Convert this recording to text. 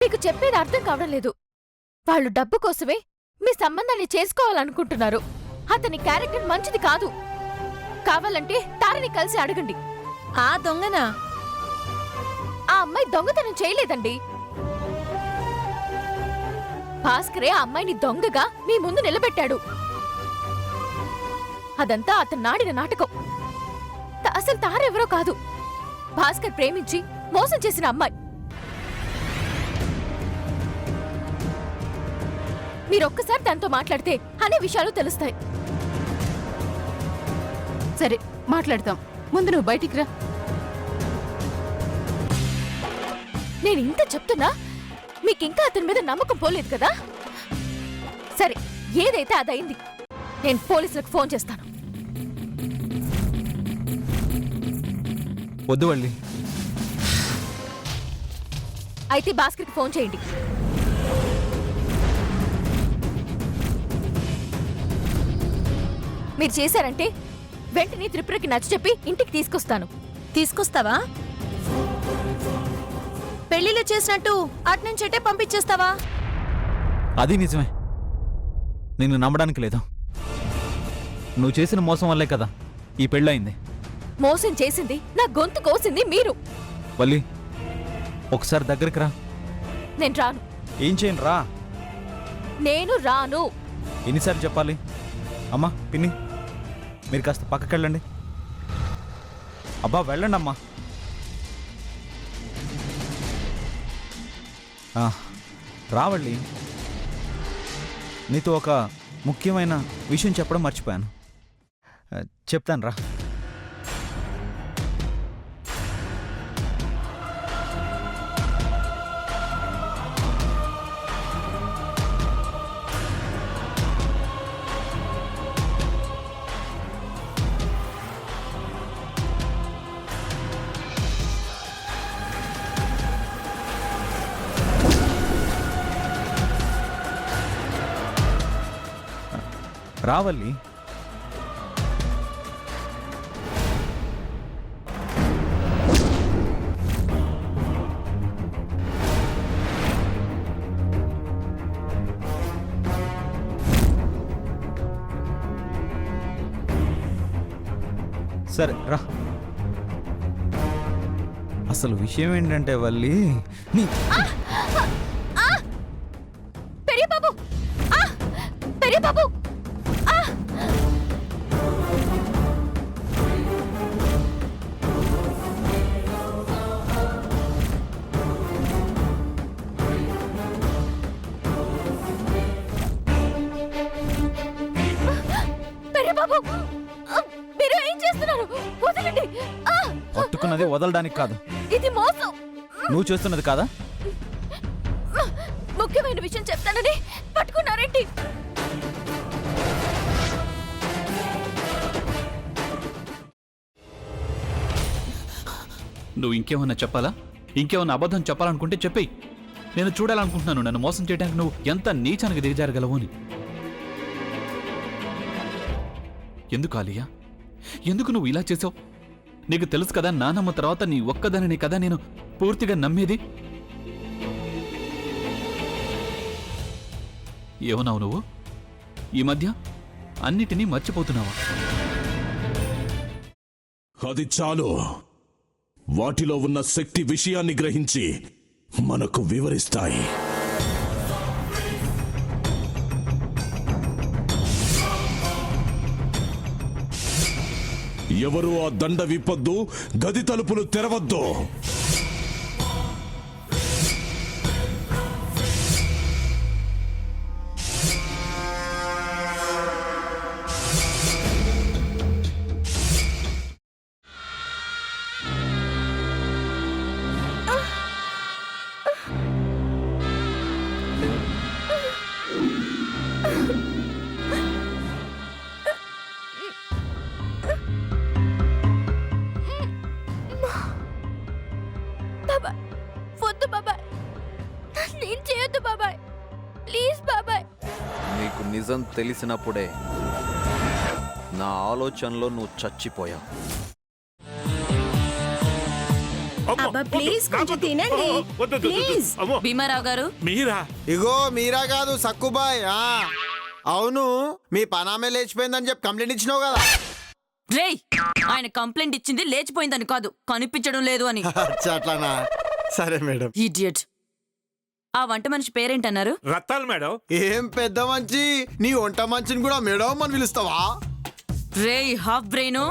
మీకు చెప్పేది అర్థం కావడం లేదు. వాళ్ళు డబ్బు కోసమే మీ సంబంధాన్ని చేసుకోవాలనుకుంటున్నారు. అతని క్యారెక్టర్ మంచిది కాదు. కావాలంటే తారని కలిసి అడగండి. ఆ దొంగనా? ఆ అమ్మాయి దొంగతనం చేయలేదండి. భాస్కరే ఆ అమ్మాయిని దొంగగా మీ ముందు నిలబెట్టాడు. అదంతా అతను నాడిన నాటకం. అసలు తారెవరో కాదు, భాస్కర్ ప్రేమించి మోసం చేసిన అమ్మాయి. మీరొక్కసారి తనతో మాట్లాడితే అనే విషయాలు తెలుస్తాయి. సరే మాట్లాడతాం, ముందు నువ్వు బయటికి రా. నేను ఇంత చెప్తున్నా మీకింకా అతని మీద నమ్మకం పోలేదు కదా? సరే, ఏదైతే అదైంది. నేను పోలీసులకు ఫోన్ చేస్తాను. వద్దు వల్లి. అయితే భాస్కర్కి ఫోన్ చేయండి. మీరు చేశారంటే వెంటనే త్రిపురకి నచ్చచెప్పి ఇంటికి తీసుకొస్తాను. తీసుకొస్తావా? పెళ్లిలో చేసినట్టు అట్నుంచెటే పంపించేస్తావా? అది నిజమే. నిన్ను నమ్మడానికి లేదు. నువ్వు చేసిన మోసం వల్లే కదా ఈ పెళ్ళయింది. మోసం చేసింది, నా గొంతు కోసింది మీరు. వల్లి, ఒకసారి దగ్గరికి రా. నేను రాను. ఏం చేయను రా. నేను రాను. ఎన్నిసార్లు చెప్పాలి? అమ్మా, పిన్ని, మీరు కాస్త పక్కకి వెళ్ళండి. అబ్బా, వెళ్ళండి అమ్మా. రావళ్ళి, నీతో ఒక ముఖ్యమైన విషయం చెప్పడం మర్చిపోయాను. చెప్తాను రా. రావల్లి. సరే రా. అసలు విషయం ఏంటంటే వల్లి, పెరియ బాబు, పెరియ బాబు. మీరు ఏం చేస్తున్నారు? వదలండి. పట్టుకున్నది వదలడానికి కాదు, ఇది మోసం. నువ్వు చేస్తున్నది కాదా? ముఖ్యమైన విషయం చెప్తానని పట్టుకున్నారేంటి? నువ్వు ఇంకేమన్నా చెప్పాలా? ఇంకేమన్నా అబద్ధం చెప్పాలనుకుంటే చెప్పేయి. నేను చూడాలనుకుంటున్నాను నన్ను మోసం చేయడానికి నువ్వు ఎంత నీచానికి దిగజారగలవు అని. ఎందుకు ఆలియా, ఎందుకు నువ్వు ఇలా చేసావు? నీకు తెలుసు కదా, నానమ్మ తర్వాత నీ ఒక్కదానిని కదా నేను పూర్తిగా నమ్మేది. ఏమన్నావు నువ్వు? ఈ మధ్య అన్నిటినీ మర్చిపోతున్నావా? అది చాలు. వాటిలో ఉన్న శక్తి విషయాన్ని గ్రహించి మనకు వివరిస్తాయి. ఎవరు ఆ దండ విప్పొద్దు, గది తలుపులు తెరవద్దు. వద్దు బాబాయ్, నేను చేయొద్దు బాబాయ్, ప్లీజ్ బాబాయ్. నీకు నిజం తెలిసినప్పుడే నా ఆలోచనలో నువ్వు చచ్చిపోయావు. అబ్బా ప్లీజ్ కొంచెం తినండి ప్లీజ్ భీమారావు గారు మీరా ఇగో మీరా కాదు సక్కుబాయ్ అవును మీ పనామే లేచిపోయిందని చెప్పి కంప్లైంట్ ఇచ్చినావు కదా. రేయ్ ఆయన కంప్లైంట్ ఇచ్చింది లేచిపోయిందని కాదు కనిపించడం లేదు అని. అచ్చా, అట్లానా? సరే మేడం. ఇడియట్. ఆ వంట మనిషి పేరేంటన్నారు? రత్తాలు మేడం. ఏం పెద్ద మంచి, నీ వంట మంచిని కూడా మేడం అని పిలుస్తావా? రేయ్ హాఫ్ బ్రెయిన్,